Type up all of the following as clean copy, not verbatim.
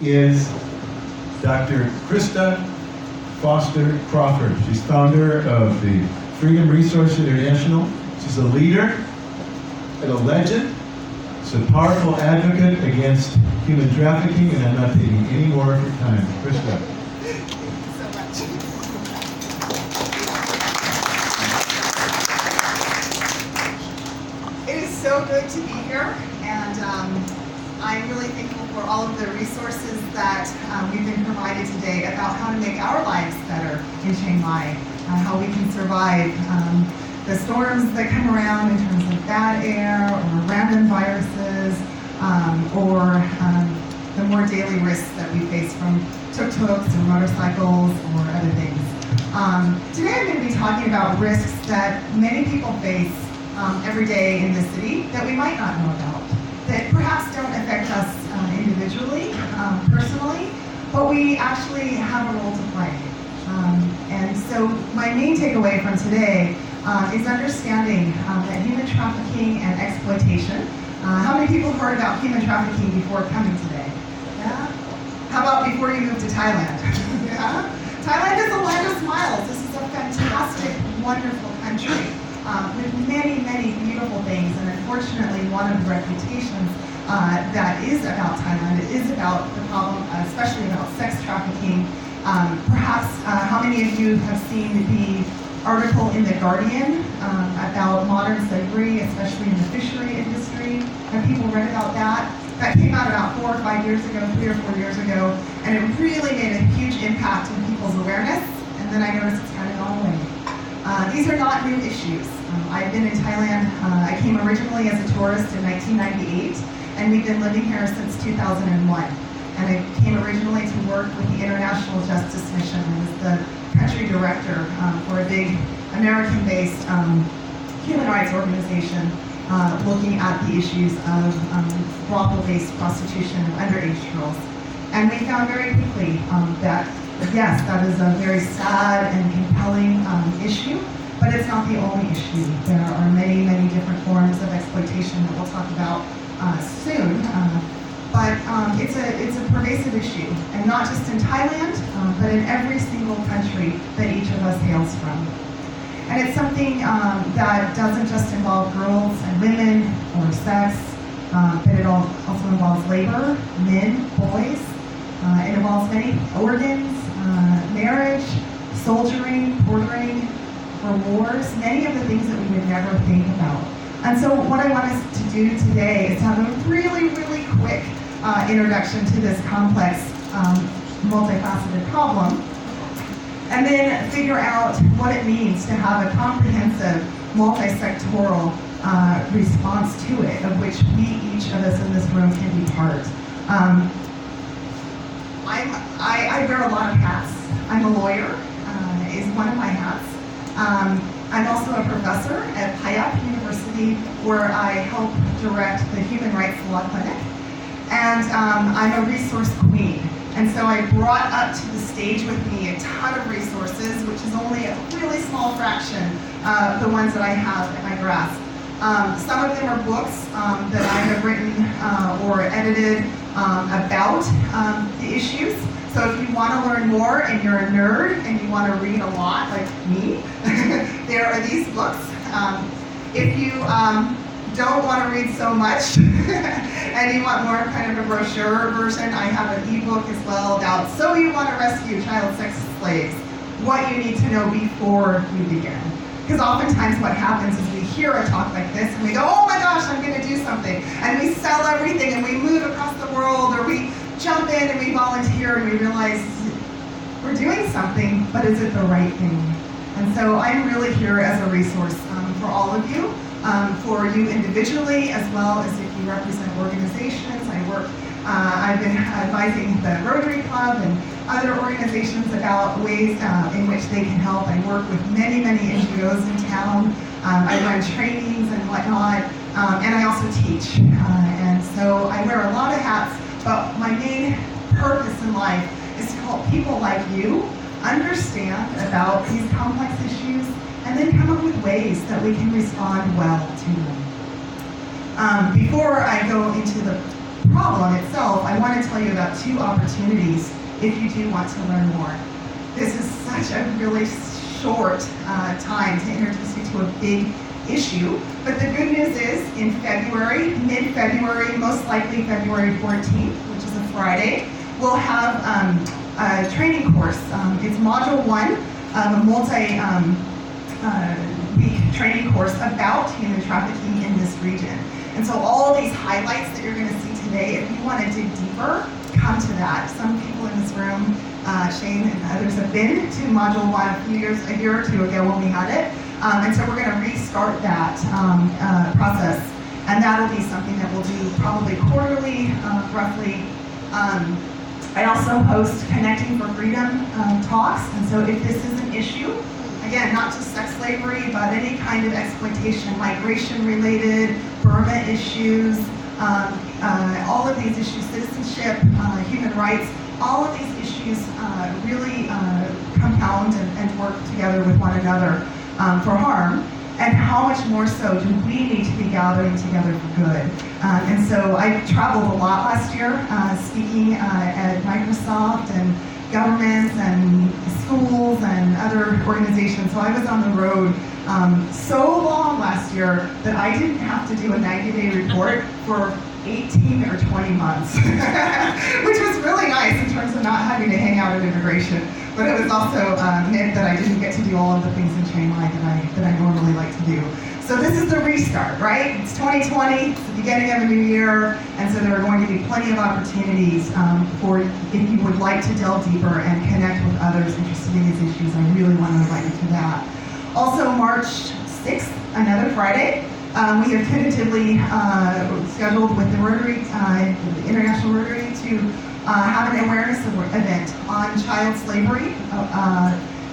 is Dr. Christa Foster Crawford. She's founder of the Freedom Resource International. She's a leader and a legend. She's a powerful advocate against human trafficking, and I'm not taking any more of her time. Christa. Thank you so much. It is so good to be here, and I'm really thankful for all of the resources that we've been provided today about how to make our lives better in Chiang Mai, how we can survive the storms that come around in terms of bad air or random viruses, or the more daily risks that we face from tuk-tuks or motorcycles or other things. Today I'm going to be talking about risks that many people face every day in this city that we might not know about, that perhaps don't affect us individually, personally, but we actually have a role to play. And so my main takeaway from today is understanding that human trafficking and exploitation. How many people heard about human trafficking before coming today? Yeah? How about before you moved to Thailand? Yeah? Thailand is a land of smiles. This is a fantastic, wonderful country with many, many beautiful things. And unfortunately, one of the reputations that is about Thailand is about the problem, especially about sex trafficking. Perhaps how many of you have seen the article in The Guardian about modern slavery, especially in the fishery industry? Have people read about that? That came out about 4 or 5 years ago, 3 or 4 years ago, and it really made a huge impact in people's awareness, and then I noticed it's kind of gone away. These are not new issues. I've been in Thailand. I came originally as a tourist in 1998, and we've been living here since 2001. And I came originally to work with the International Justice Mission. I was the country director for a big American-based human rights organization looking at the issues of brothel-based prostitution of underage girls. And we found very quickly that, yes, that is a very sad and compelling issue, but it's not the only issue. There are many, many different forms of exploitation that we'll talk about soon. But it's a pervasive issue, and not just in Thailand, but in every single country that each of us hails from. And it's something that doesn't just involve girls and women or sex, but it also involves labor, men, boys. It involves many organs, marriage, soldiering, bordering, for wars, many of the things that we would never think about. And so what I want us to do today is have a really, really quick introduction to this complex, multifaceted problem, and then figure out what it means to have a comprehensive, multi-sectoral response to it, of which each of us in this room can be part. I wear a lot of hats. I'm a lawyer, is one of my hats. I'm also a professor at Payap University, where I help direct the Human Rights Law Clinic. And I'm a resource queen. And so I brought up to the stage with me a ton of resources, which is only a really small fraction of the ones that I have at my grasp. Some of them are books that I have written or edited about the issues. So if you want to learn more and you're a nerd and you want to read a lot, like me, there are these books. If you don't want to read so much and you want more kind of a brochure version, I have an ebook as well about So You Want to Rescue Child Sex Slaves, what you need to know before you begin. Because oftentimes what happens is we hear a talk like this and we go, oh my gosh, I'm going to do something. And we sell everything and we move across the world, or we jump in and we volunteer and we realize we're doing something, but is it the right thing? And so I'm really here as a resource for all of you, for you individually, as well as if you represent organizations. I've been advising the Rotary Club and other organizations about ways in which they can help. I work with many, many NGOs in town. I run trainings and whatnot, and I also teach. And so I wear a lot of hats, but my main purpose in life is to help people like you understand about these complex issues and then come up with ways that we can respond well to them. Before I go into the problem itself, I want to tell you about 2 opportunities if you do want to learn more. This is such a really short time to introduce you to a big issue, but the good news is in February, mid-February, most likely February 14th, which is a Friday, we'll have a training course. It's Module 1, a multi-week training course about human trafficking in this region. And so all of these highlights that you're going to see today, if you want to dig deeper, come to that. Some people in this room, Shane and others, have been to Module 1 a year or 2 ago when we had it. And so we're going to restart that process. And that'll be something that we'll do probably quarterly, roughly. I also host Connecting for Freedom talks. And so if this is an issue, again, not just sex slavery, but any kind of exploitation, migration related, Burma issues, all of these issues, citizenship, human rights, all of these issues really compound and work together with one another for harm. And how much more so do we need to be gathering together for good? And so I traveled a lot last year, speaking at Microsoft and governments and schools and other organizations. So I was on the road so long last year that I didn't have to do a 90-day report for 18 or 20 months, which was really nice in terms of not having to hang out at immigration. But it was also meant that I didn't get to do all of the things in Chiang Mai that I normally like to do. So this is the restart, right? It's 2020, it's the beginning of a new year, and so there are going to be plenty of opportunities for if you would like to delve deeper and connect with others interested in these issues. I really want to invite you to that. Also, March 6th, another Friday, we have tentatively scheduled with the Rotary, the International Rotary, to have an awareness event on child slavery.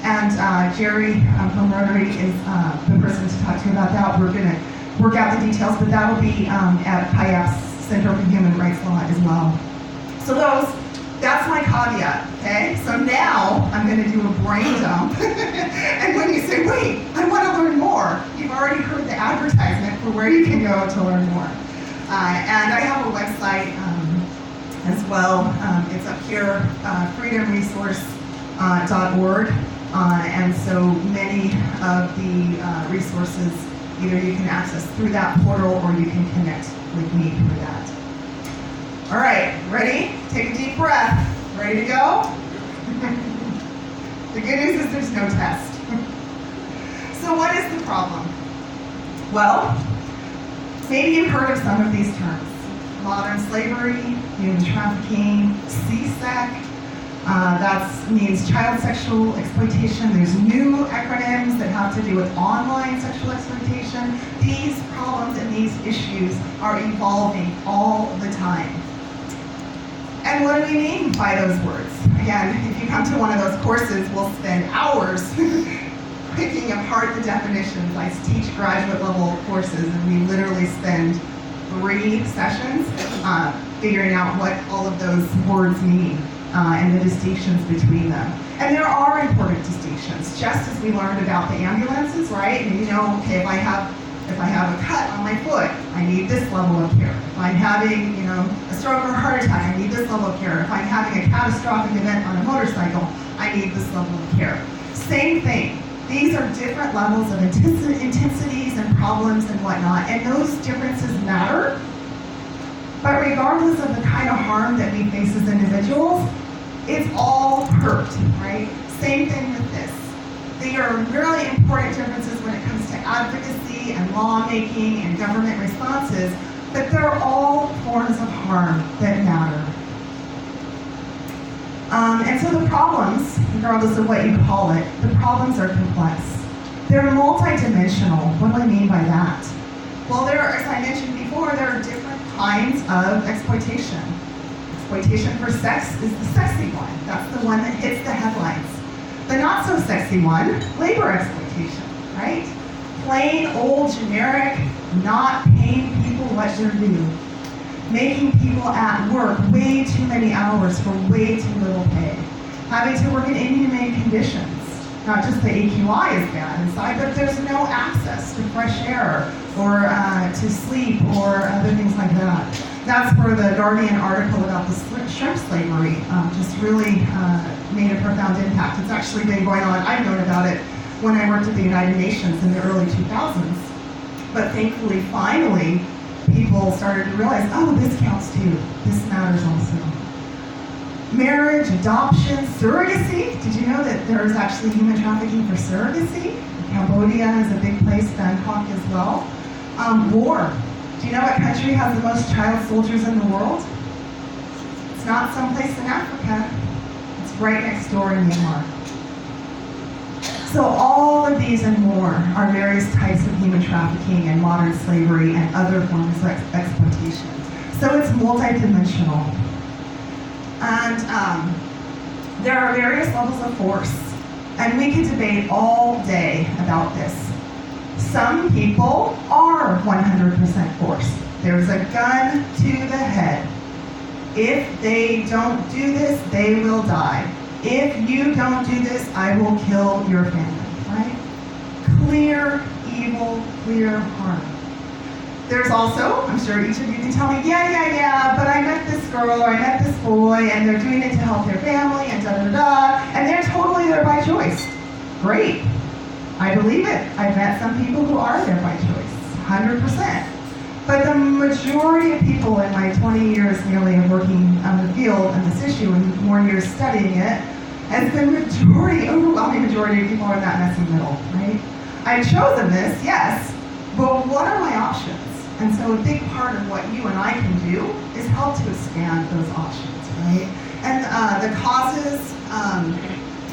And Jerry from Rotary is the person to talk to about that. We're going to work out the details, but that'll be at Payap's Center for Human Rights Law as well. So that's my caveat, okay? So now I'm going to do a brain dump. And when you say, wait, I want to learn more, you've already heard the advertisement for where you can go to learn more. And I have a website as well. It's up here, freedomresource.org. And so many of the resources, either you can access through that portal or you can connect with me through that. All right, ready? Take a deep breath. Ready to go? The good news is there's no test. So what is the problem? Well, maybe you've heard of some of these terms. Modern slavery, human trafficking, CSEC. That means child sexual exploitation. There's new acronyms that have to do with online sexual exploitation. These problems and these issues are evolving all the time. And what do we mean by those words? Again, if you come to one of those courses, we'll spend hours picking apart the definitions. I teach graduate level courses, and we literally spend 3 sessions figuring out what all of those words mean. And the distinctions between them. And there are important distinctions, just as we learned about the ambulances, right? And you know, okay, if I have a cut on my foot, I need this level of care. If I'm having, a stroke or a heart attack, I need this level of care. If I'm having a catastrophic event on a motorcycle, I need this level of care. Same thing. These are different levels of intensities and problems and whatnot, and those differences matter. But regardless of the kind of harm that we face as individuals, it's all hurt, right? Same thing with this. They are really important differences when it comes to advocacy and lawmaking and government responses, but they're all forms of harm that matter. And so the problems, regardless of what you call it, the problems are complex. They're multidimensional. What do I mean by that? Well, as I mentioned before, there are different kinds of exploitation. Exploitation for sex is the sexy one. That's the one that hits the headlines. The not so sexy one, labor exploitation, right? Plain old generic, not paying people what they're due. Making people at work way too many hours for way too little pay. Having to work in inhumane conditions. Not just the AQI is bad inside, but there's no access to fresh air or to sleep or other things like that. That's where the Guardian article about the shrimp slavery just really made a profound impact. It's actually been going on. I've known about it when I worked at the United Nations in the early 2000s. But thankfully, finally, people started to realize, oh, this counts too. This matters also. Marriage, adoption, surrogacy. Did you know that there is actually human trafficking for surrogacy? Cambodia is a big place, Bangkok as well. War. Do you know what country has the most child soldiers in the world? It's not someplace in Africa. It's right next door in Myanmar. So all of these and more are various types of human trafficking and modern slavery and other forms of exploitation. So it's multidimensional. And there are various levels of force. And we could debate all day about this. Some people are 100% force. There's a gun to the head. If they don't do this, they will die. If you don't do this, I will kill your family, right? Clear evil, clear harm. There's also, I'm sure each of you can tell me, yeah, but I met this girl or I met this boy and they're doing it to help their family and da-da-da-da, and they're totally there by choice. Great. I believe it. I've met some people who are there by choice, 100%. But the majority of people in my 20 years nearly of working on the field on this issue and more years studying it, has been overwhelming majority of people are in that messy middle, right? I've chosen this, yes, but what are my options? And so a big part of what you and I can do is help to expand those options, right? And the causes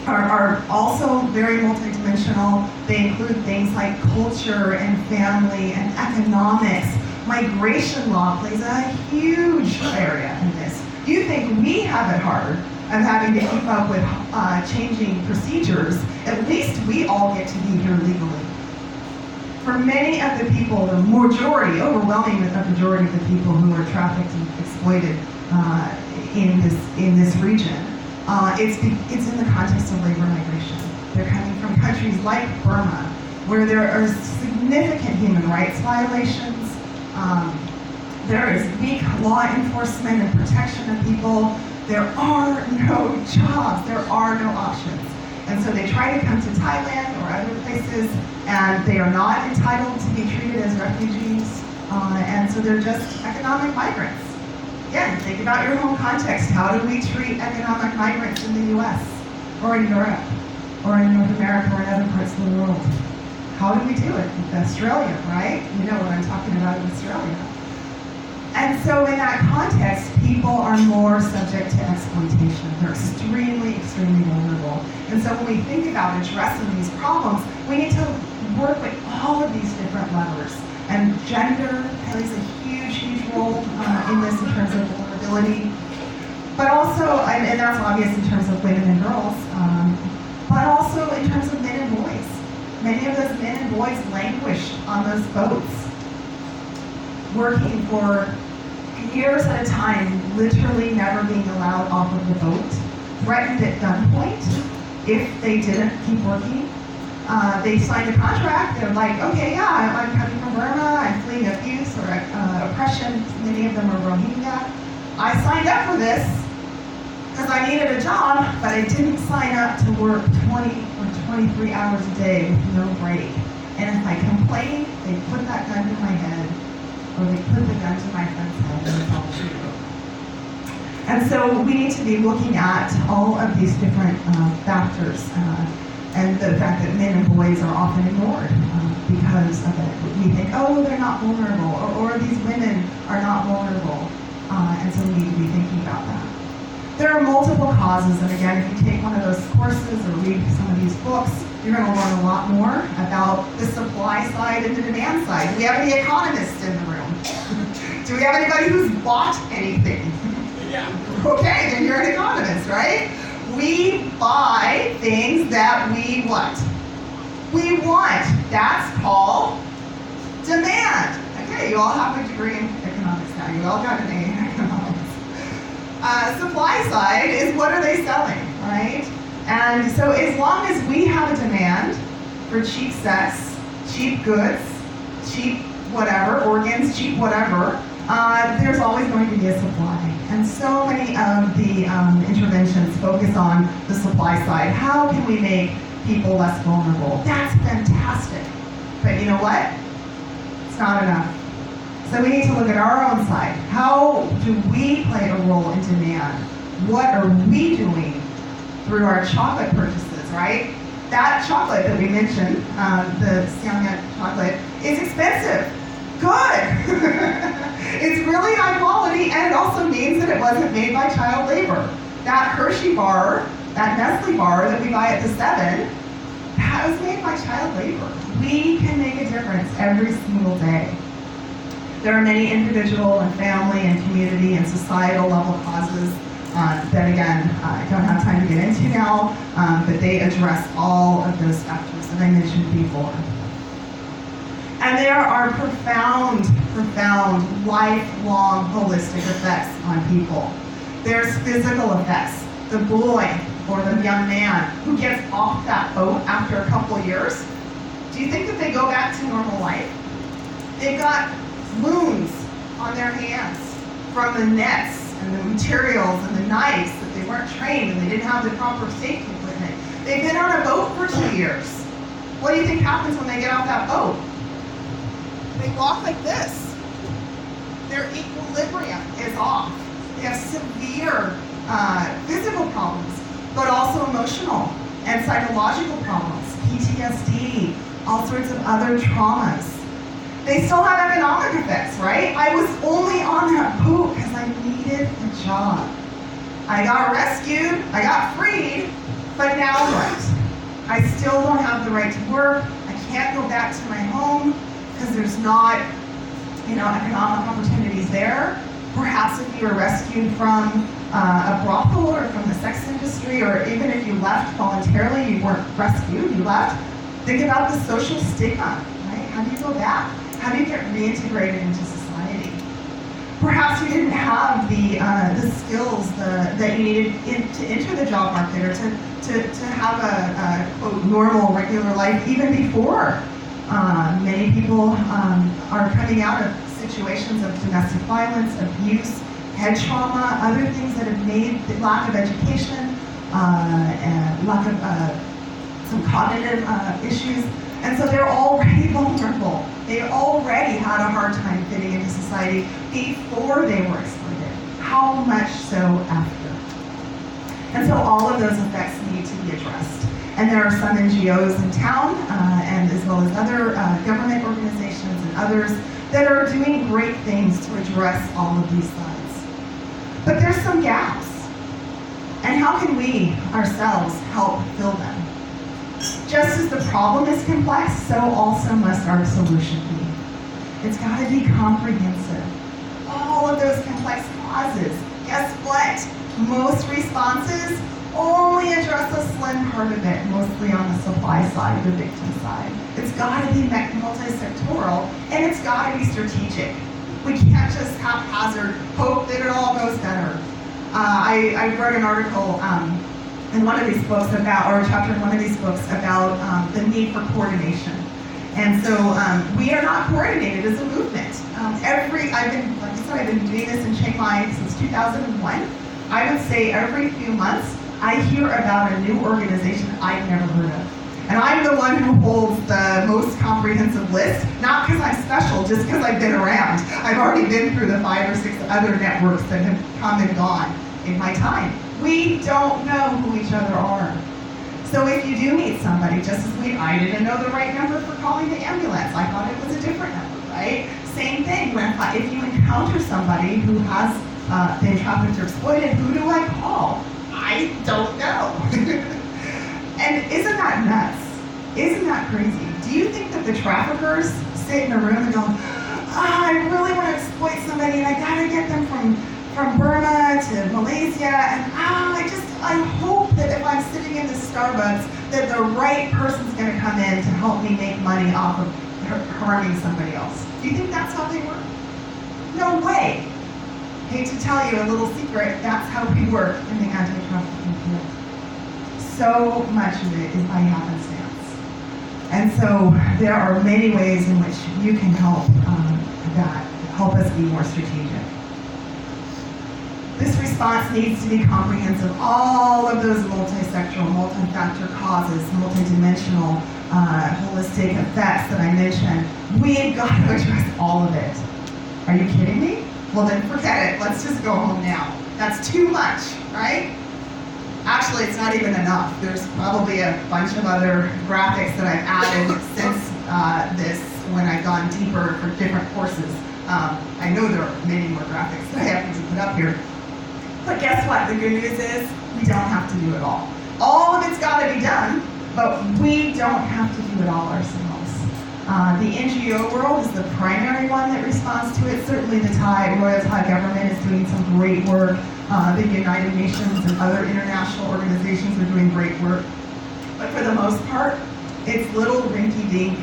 are also very multidimensional. They include things like culture and family and economics. Migration law plays a huge area in this. You think we have it hard of having to keep up with changing procedures. At least we all get to be here legally. For many of the people, the majority, overwhelming majority of the people who are trafficked and exploited in this region, it's in the context of labor migration. They're coming from countries like Burma, where there are significant human rights violations. There is weak law enforcement and protection of people. There are no jobs. There are no options. And so they try to come to Thailand or other places, and they are not entitled to be treated as refugees. And so they're just economic migrants. Again, think about your home context. How do we treat economic migrants in the US or in Europe or in North America or in other parts of the world? How do we do it? In Australia, right? You know what I'm talking about in Australia. And so in that context, people are more subject to exploitation. They're extremely, extremely vulnerable. And so when we think about addressing these problems, we need to work with all of these different levers. And gender plays a huge, huge role in this in terms of vulnerability. But also, and that's obvious in terms of women and girls, but also in terms of men and boys. Many of those men and boys languish on those boats, working for years at a time, literally never being allowed off of the boat, threatened at gunpoint if they didn't keep working. They signed a contract. They're like, okay, yeah, I'm coming from Burma. I'm fleeing abuse or oppression. Many of them are Rohingya. I signed up for this because I needed a job, but I didn't sign up to work 20 or 23 hours a day with no break. And if I complained, they put that gun to my head, or they put the gun to my friend's head and tell the truth. And so we need to be looking at all of these different factors and the fact that men and boys are often ignored because of it. We think, oh, they're not vulnerable, or these women are not vulnerable. And so we need to be thinking about that. There are multiple causes, and again, if you take one of those courses or read some of these books, you're going to learn a lot more about the supply side and the demand side. Do we have any economists in the room? Do we have anybody who's bought anything? Yeah. Okay, then you're an economist, right? We buy things that we what? We want. That's called demand. Okay, you all have a degree in economics now. You all got an A in economics. Supply side is what are they selling, right? And so as long as we have a demand for cheap sex, cheap goods, cheap whatever, organs, cheap whatever, there's always going to be a supply. And so many of the interventions focus on the supply side. How can we make people less vulnerable? That's fantastic. But you know what? It's not enough. So we need to look at our own side. How do we play a role in demand? What are we doing through our chocolate purchases, right? That chocolate that we mentioned, the Chiang Mai chocolate, is expensive. Good. It's really high quality, and it also means that it wasn't made by child labor. That Hershey bar, that Nestle bar that we buy at the 7, that was made by child labor. We can make a difference every single day. There are many individual and family and community and societal level causes that, again, I don't have time to get into now, but they address all of those factors that I mentioned before. And there are profound, lifelong holistic effects on people. There's physical effects. The boy or the young man who gets off that boat after a couple of years, do you think that they go back to normal life? They've got wounds on their hands from the nets and the materials and the knives that they weren't trained and they didn't have the proper safety equipment. They've been on a boat for 2 years. What do you think happens when they get off that boat? They walk like this. Their equilibrium is off. They have severe physical problems, but also emotional and psychological problems, PTSD, all sorts of other traumas. They still have economic effects, right? I was only on that boat because I needed a job. I got rescued, I got freed, but now what? I still don't have the right to work. I can't go back to my home because there's not, economic opportunities there. Perhaps if you were rescued from a brothel or from the sex industry, or even if you left voluntarily, you weren't rescued, you left. Think about the social stigma, right? How do you go back? How do you get reintegrated into society? Perhaps you didn't have the skills that you needed to enter the job market or to have a quote, normal, regular life even before. Many people are coming out of situations of domestic violence, abuse, head trauma, other things that have made the lack of education, and lack of some cognitive issues. And so they're already vulnerable. They already had a hard time fitting into society before they were exploited. How much so after? And so all of those effects need to be addressed. And there are some NGOs in town, and as well as other government organizations and others that are doing great things to address all of these sides. But there's some gaps. And how can we ourselves help fill them? Just as the problem is complex, so also must our solution be. It's got to be comprehensive. All of those complex causes, guess what? Most responses only address a slim part of it, mostly on the supply side, the victim side. It's got to be multi-sectoral, and it's got to be strategic. We can't just haphazard hope that it all goes better. I wrote an article in one of these books about, or a chapter in one of these books about the need for coordination. And so we are not coordinated as a movement. I've been doing this in Chiang Mai since 2001. I would say every few months, I hear about a new organization I've never heard of. And I'm the one who holds the most comprehensive list, not because I'm special, just because I've been around. I've already been through the 5 or 6 other networks that have come and gone in my time. We don't know who each other are. So if you do meet somebody, just as I didn't know the right number for calling the ambulance. I thought it was a different number, right? Same thing, if you encounter somebody who has been trafficked or exploited, who do I call? I don't know. And isn't that nuts? Isn't that crazy? Do you think that the traffickers sit in a room and go, I really want to exploit somebody and I gotta get them from Burma to Malaysia, and I hope that if I'm sitting in this Starbucks that the right person's gonna come in to help me make money off of harming somebody else? Do you think that's how they work? No way. Hate to tell you a little secret, that's how we work in the anti-trafficking field. So much of it is by happenstance. And so there are many ways in which you can help that help us be more strategic. This response needs to be comprehensive. All of those multi-sectoral, multi-factor causes, multi-dimensional, holistic effects that I mentioned, we've got to address all of it. Are you kidding me? Well then forget it. Let's just go home now. That's too much, right? Actually, it's not even enough. There's probably a bunch of other graphics that I've added since this when I've gone deeper for different courses. I know there are many more graphics that I have to put up here. But guess what? The good news is we don't have to do it all. All of it's got to be done, but we don't have to do it all ourselves. The NGO world is the primary one that responds to it. Certainly the Royal Thai government is doing some great work. The United Nations and other international organizations are doing great work. But for the most part, it's little rinky-dink,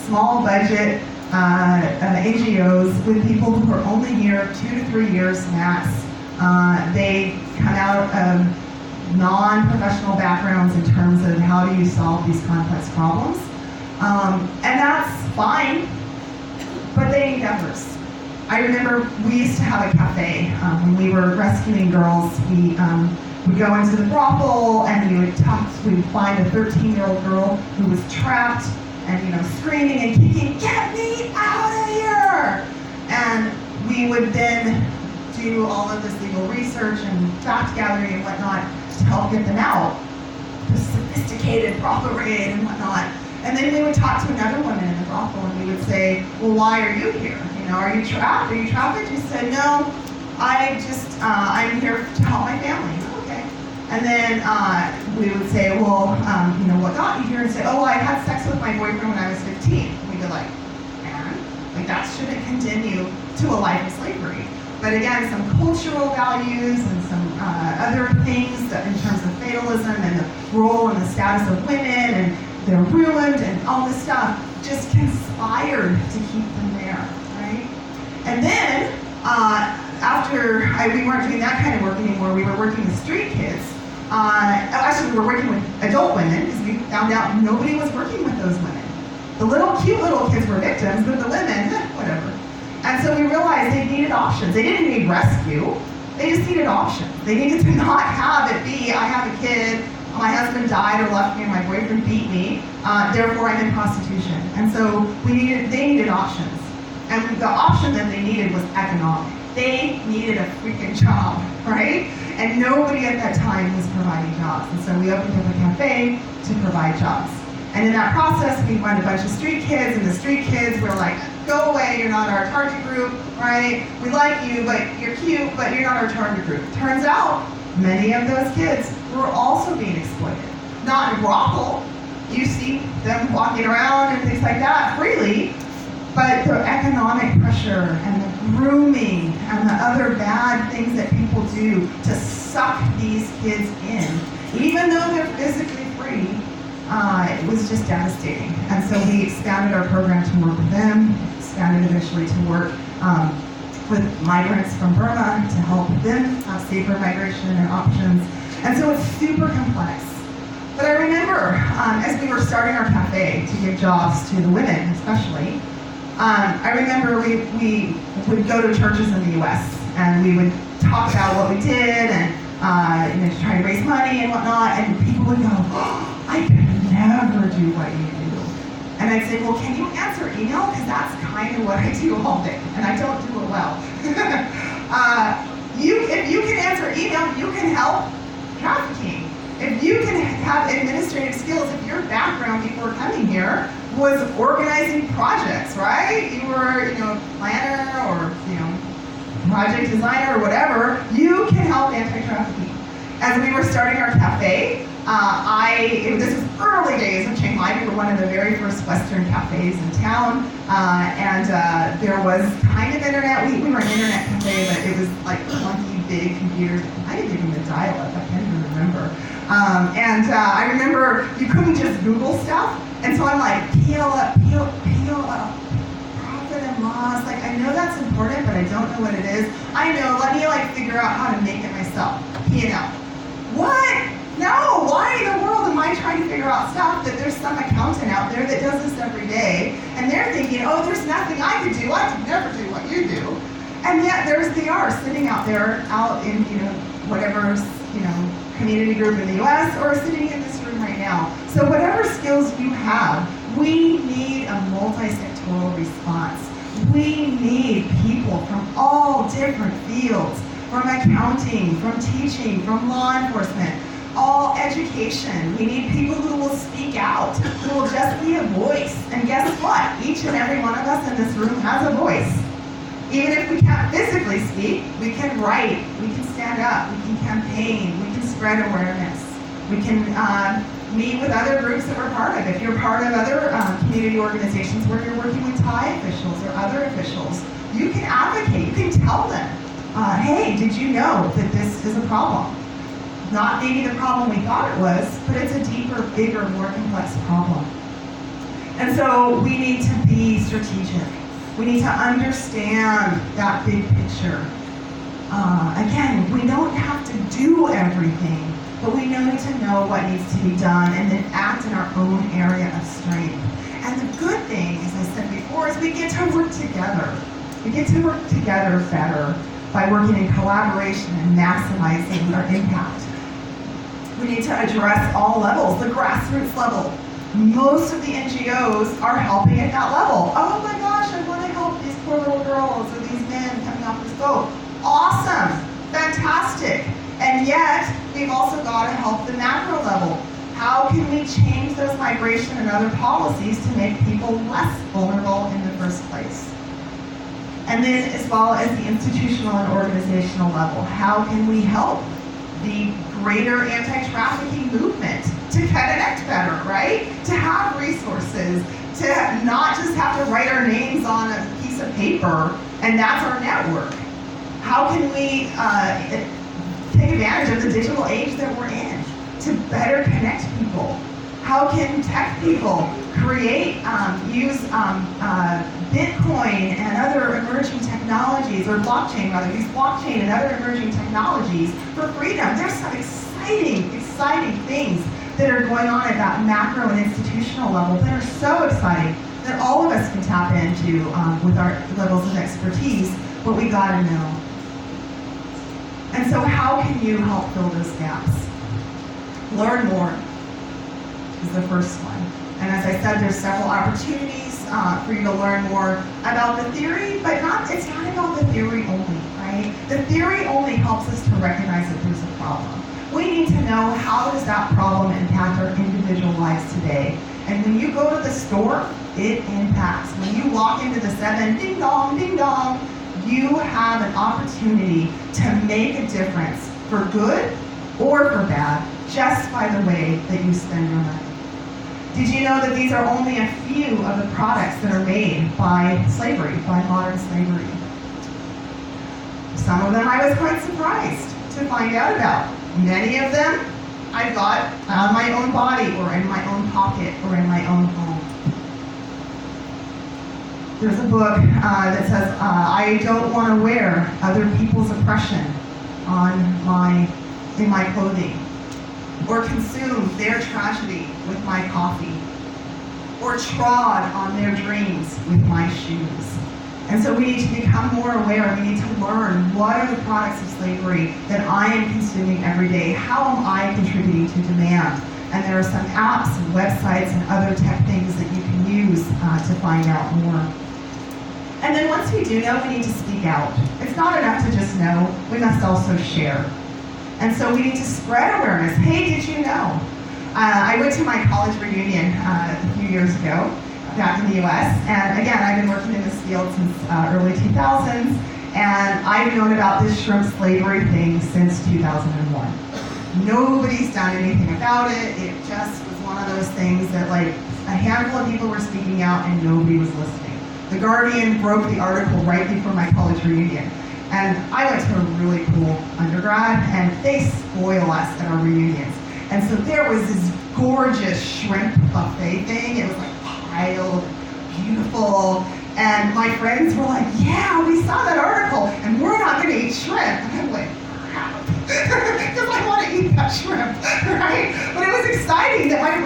small budget NGOs with people who are only here 2 to 3 years max. They come out of non-professional backgrounds in terms of how do you solve these complex problems. And that's fine, but they need efforts. I remember we used to have a cafe when we were rescuing girls. We would go into the brothel and we would find a 13-year-old girl who was trapped and screaming and kicking, "Get me out of here!" And we would then do all of this legal research and fact gathering and whatnot to help get them out. The sophisticated brothel raid and whatnot. And then we would talk to another woman in the brothel and we would say, "Well, why are you here? Are you trapped? Are you trafficked?" She said, "No, I'm here to help my family." Okay. And then we would say, "Well, what got you here?" And say, "Oh, I had sex with my boyfriend when I was 15. We'd be like, "Man, that shouldn't continue to a life of slavery." But again, some cultural values and some other things that in terms of fatalism and the role and the status of women and they're ruined and all this stuff just conspired to keep them there, right? And then after we weren't doing that kind of work anymore, we were working with street kids. Actually, we were working with adult women because we found out nobody was working with those women. The cute little kids were victims, but the women, whatever. And so we realized they needed options. They didn't need rescue. They just needed options. They needed to not have it be, I have a kid, my husband died or left me, or my boyfriend beat me, therefore I'm in prostitution. And so they needed options. And the option that they needed was economic. They needed a freaking job, right? And nobody at that time was providing jobs. And so we opened up a cafe to provide jobs. And in that process, we found a bunch of street kids, and the street kids were like, "Go away, you're not our target group, right? We like you, but you're cute, but you're not our target group." Turns out, many of those kids were also being exploited. Not in a brothel. You see them walking around and things like that freely, but the economic pressure and the grooming and the other bad things that people do to suck these kids in, even though they're physically free, it was just devastating. And so we expanded our program to work with them, expanded eventually to work with migrants from Burma to help them have safer migration and options. And so it's super complex. But I remember as we were starting our cafe to give jobs to the women especially, I remember we would go to churches in the US and we would talk about what we did and to try to raise money and whatnot, and people would go, "Oh, I could never do what you do." And I'd say, "Well, can you answer email? Because that's kind of what I do all day, and I don't do it well." If you can answer email, you can help trafficking. If you can have administrative skills, if your background before coming here was organizing projects, right? You were, planner or, project designer or whatever, you can help anti-trafficking. As we were starting our cafe, this was early days of Chiang Mai. We were one of the very first Western cafes in town, and there was kind of internet. We were an internet cafe, but it was like clunky, big computers. I didn't even the dial-up. I can't even remember. I remember you couldn't just Google stuff, and so I'm like, Payap, profit and loss. Like, I know that's important, but I don't know what it is. I know. Let me figure out how to make it myself. P&L. What? No. Why in the world am I trying to figure out stuff that there's some accountant out there that does this every day, and they're thinking, oh, there's nothing I could do. I could never do what you do. And yet they are sitting out there, out in, whatever, community group in the US, or sitting in this room right now. So whatever skills you have, we need a multi-sectoral response. We need people from all different fields, from accounting, from teaching, from law enforcement, all education. We need people who will speak out, who will just be a voice. And guess what? Each and every one of us in this room has a voice. Even if we can't physically speak, we can write, we can stand up, we can campaign, we can spread awareness. We can meet with other groups that we're part of. If you're part of other community organizations where you're working with Thai officials or other officials, you can advocate, you can tell them, hey, did you know that this is a problem? Not maybe the problem we thought it was, but it's a deeper, bigger, more complex problem. And so we need to be strategic. We need to understand that big picture. Again, we don't have to do everything, but we need to know what needs to be done and then act in our own area of strength. And the good thing, as I said before, is we get to work together. We get to work together better by working in collaboration and maximizing our impact. We need to address all levels, the grassroots level. Most of the NGOs are helping at that level. Oh my gosh, I want to help these poor little girls or these men coming off this boat. Awesome, fantastic. And yet, we've also got to help the macro level. How can we change those migration and other policies to make people less vulnerable in the first place? And then as well as the institutional and organizational level, how can we help the greater anti-trafficking movement to connect better, right? To have resources, to not just have to write our names on a piece of paper, and that's our network. How can we take advantage of the digital age that we're in to better connect people? How can tech people create, use Bitcoin and other emerging technologies, or blockchain rather, use blockchain and other emerging technologies for freedom? There's some exciting things that are going on at that macro and institutional level that are so exciting that all of us can tap into with our levels of expertise, but we gotta know. And so how can you help fill those gaps? Learn more is the first one. And as I said, there's several opportunities for you to learn more about the theory, but it's not about the theory only, right? The theory only helps us to recognize that there's a problem. We need to know, how does that problem impact our individual lives today? And when you go to the store, it impacts. When you walk into the 7, ding dong, you have an opportunity to make a difference for good or for bad, just by the way that you spend your money. Did you know that these are only a few of the products that are made by slavery, by modern slavery? Some of them I was quite surprised to find out about. Many of them I got on my own body, or in my own pocket, or in my own home. There's a book that says, I don't want to wear other people's oppression in my clothing, or consume their tragedy with my coffee, or trod on their dreams with my shoes. And so we need to become more aware. We need to learn, what are the products of slavery that I am consuming every day? How am I contributing to demand? And there are some apps and websites and other tech things that you can use to find out more. And then once we do know, we need to speak out. It's not enough to just know, we must also share. And so we need to spread awareness. Hey, did you know? I went to my college reunion a few years ago, back in the US, and again, I've been working in this field since early 2000s, and I've known about this shrimp slavery thing since 2001. Nobody's done anything about it. It just was one of those things that, like, a handful of people were speaking out and nobody was listening. The Guardian broke the article right before my college reunion. And I went to a really cool undergrad, and they spoil us at our reunions. And so there was this gorgeous shrimp buffet thing. It was like piled, beautiful. And my friends were like, yeah, we saw that article, and we're not going to eat shrimp. And I'm like, crap. Because I want to eat that shrimp, right? But it was exciting that my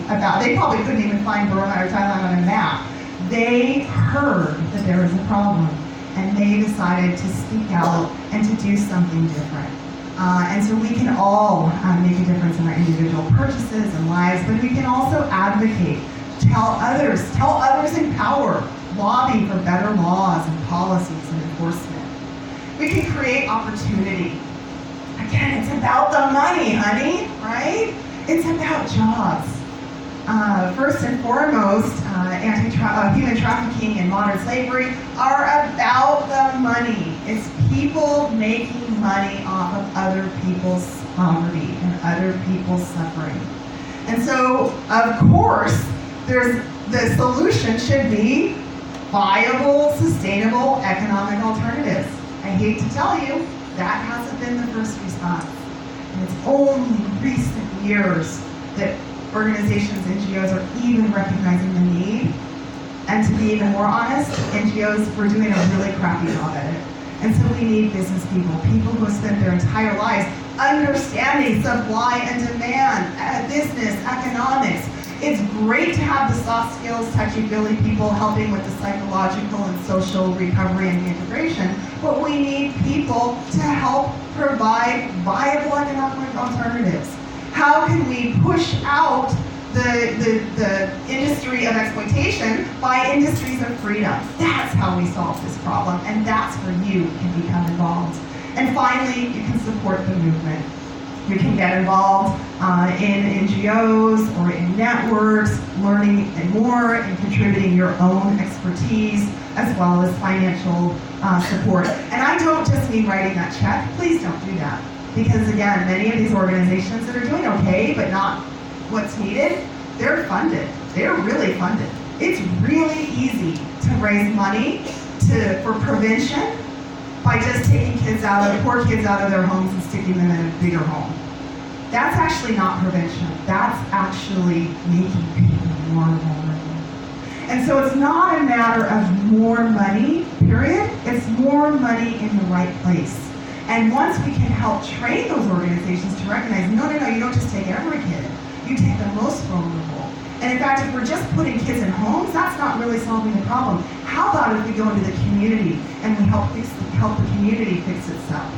about, they probably couldn't even find Burma or Thailand on a map. They heard that there was a problem, and they decided to speak out and to do something different. And so we can all make a difference in our individual purchases and lives, but we can also advocate, tell others in power, lobby for better laws and policies and enforcement. We can create opportunity. Again, it's about the money, honey, right? It's about jobs. First and foremost, human trafficking and modern slavery are about the money. It's people making money off of other people's poverty and other people's suffering. And so, of course, the solution should be viable, sustainable economic alternatives. I hate to tell you, that hasn't been the first response. And it's only recent years that organizations, NGOs, are even recognizing the need. And to be even more honest, NGOs were doing a really crappy job at it. And so we need business people who have spent their entire lives understanding supply and demand, business, economics. It's great to have the soft skills, touchy-feely people helping with the psychological and social recovery and integration, but we need people to help provide viable economic alternatives. How can we push out the industry of exploitation by industries of freedom? That's how we solve this problem, and that's where you can become involved. And finally, you can support the movement. You can get involved in NGOs or in networks, learning more and contributing your own expertise as well as financial support. And I don't just mean writing that check. Please don't do that. Because again, many of these organizations that are doing okay, but not what's needed, they're funded. They're really funded. It's really easy to raise money for prevention by just taking poor kids out of their homes and sticking them in a bigger home. That's actually not prevention. That's actually making people more vulnerable. And so it's not a matter of more money, period. It's more money in the right place. And once we can help train those organizations to recognize, no, you don't just take every kid. You take the most vulnerable. And in fact, if we're just putting kids in homes, that's not really solving the problem. How about if we go into the community and we help the community fix itself?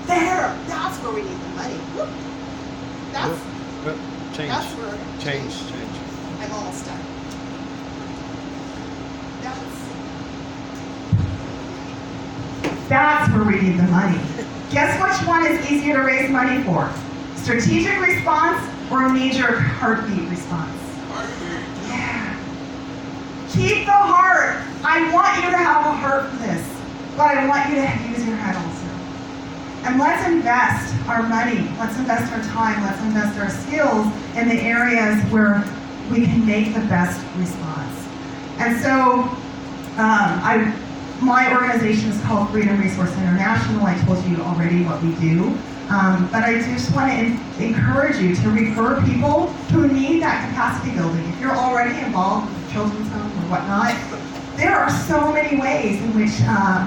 That's where we need the money. Whoop. That's where Change. I'm almost done. That's where we need the money. Guess which one is easier to raise money for? Strategic response or knee-jerk heartbeat response? Yeah. Keep the heart. I want you to have a heart for this, but I want you to use your head also. And let's invest our money, let's invest our time, let's invest our skills in the areas where we can make the best response. And so, my organization is called Freedom Resource International. I told you already what we do. But I just want to encourage you to refer people who need that capacity building. If you're already involved with a children's home or whatnot, there are so many ways in which,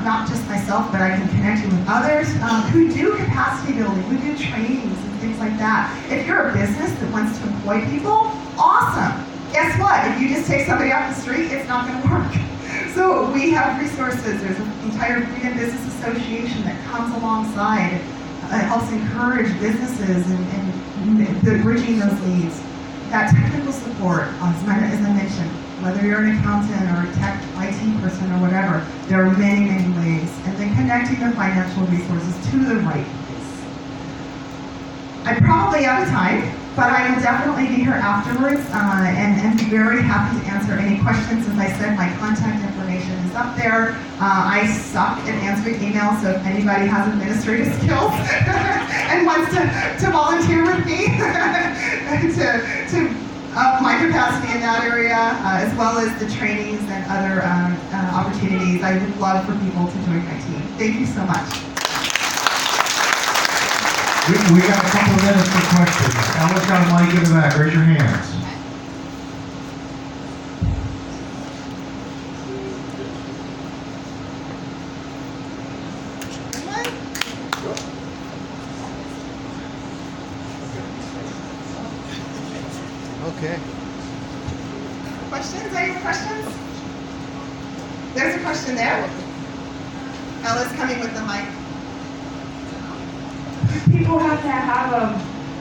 not just myself, but I can connect you with others who do capacity building, who do trainings and things like that. If you're a business that wants to employ people, awesome. Guess what? If you just take somebody off the street, it's not going to work. So we have resources. There's an entire Freedom Business Association that comes alongside, helps encourage businesses and bridging those leads. That technical support, as I mentioned, whether you're an accountant or a tech IT person or whatever, there are many, many ways. And then connecting the financial resources to the right place. I'm probably out of time, but I will definitely be here afterwards and be very happy to answer any questions. As I said, my contact information is up there. I suck at answering emails, so if anybody has administrative skills and wants to volunteer with me to up my capacity in that area, as well as the trainings and other opportunities, I would love for people to join my team. Thank you so much. We got a couple of minutes for questions. Ellen's got a mic in the back. Raise your hands. Okay. Questions? Any more questions? There's a question there. Ella's coming with the mic. Do people have to have a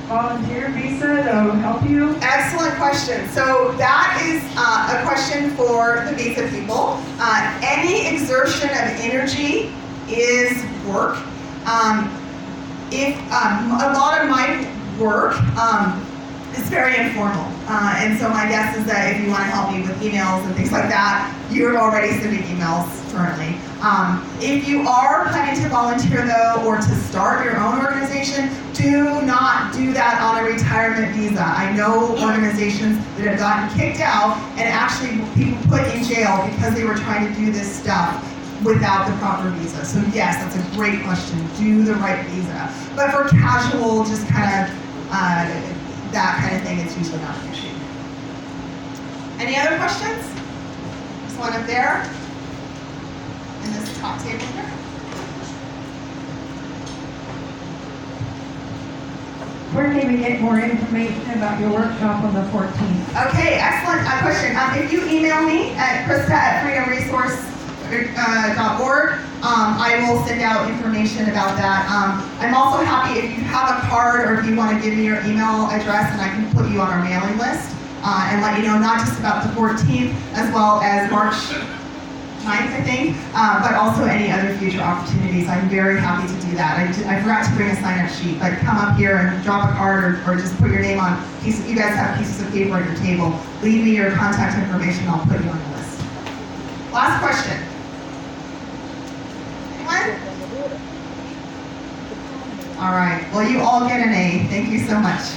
volunteer visa to help you? Excellent question. So that is a question for the visa people. Any exertion of energy is work. If a lot of my work is very informal, and so my guess is that if you want to help me with emails and things like that, you're already sending emails currently. If you are planning to volunteer though, or to start your own organization, do not do that on a retirement visa. I know organizations that have gotten kicked out and actually people put in jail because they were trying to do this stuff without the proper visa. So yes, that's a great question. Do the right visa. But for casual, just kind of that kind of thing, it's usually not an issue. Any other questions? There's one up there. And this top table here. Where can we get more information about your workshop on the 14th? Okay, excellent question. If you email me at Christa@freedomresource.org, I will send out information about that. I'm also happy if you have a card or if you want to give me your email address and I can put you on our mailing list and let you know not just about the 14th as well as March 9th, I think, but also any other future opportunities. I'm very happy to do that. I forgot to bring a sign-up sheet, but come up here and drop a card or just put your name on pieces. You guys have pieces of paper at your table. Leave me your contact information. I'll put you on the list. Last question. Anyone? All right. Well, you all get an A. Thank you so much.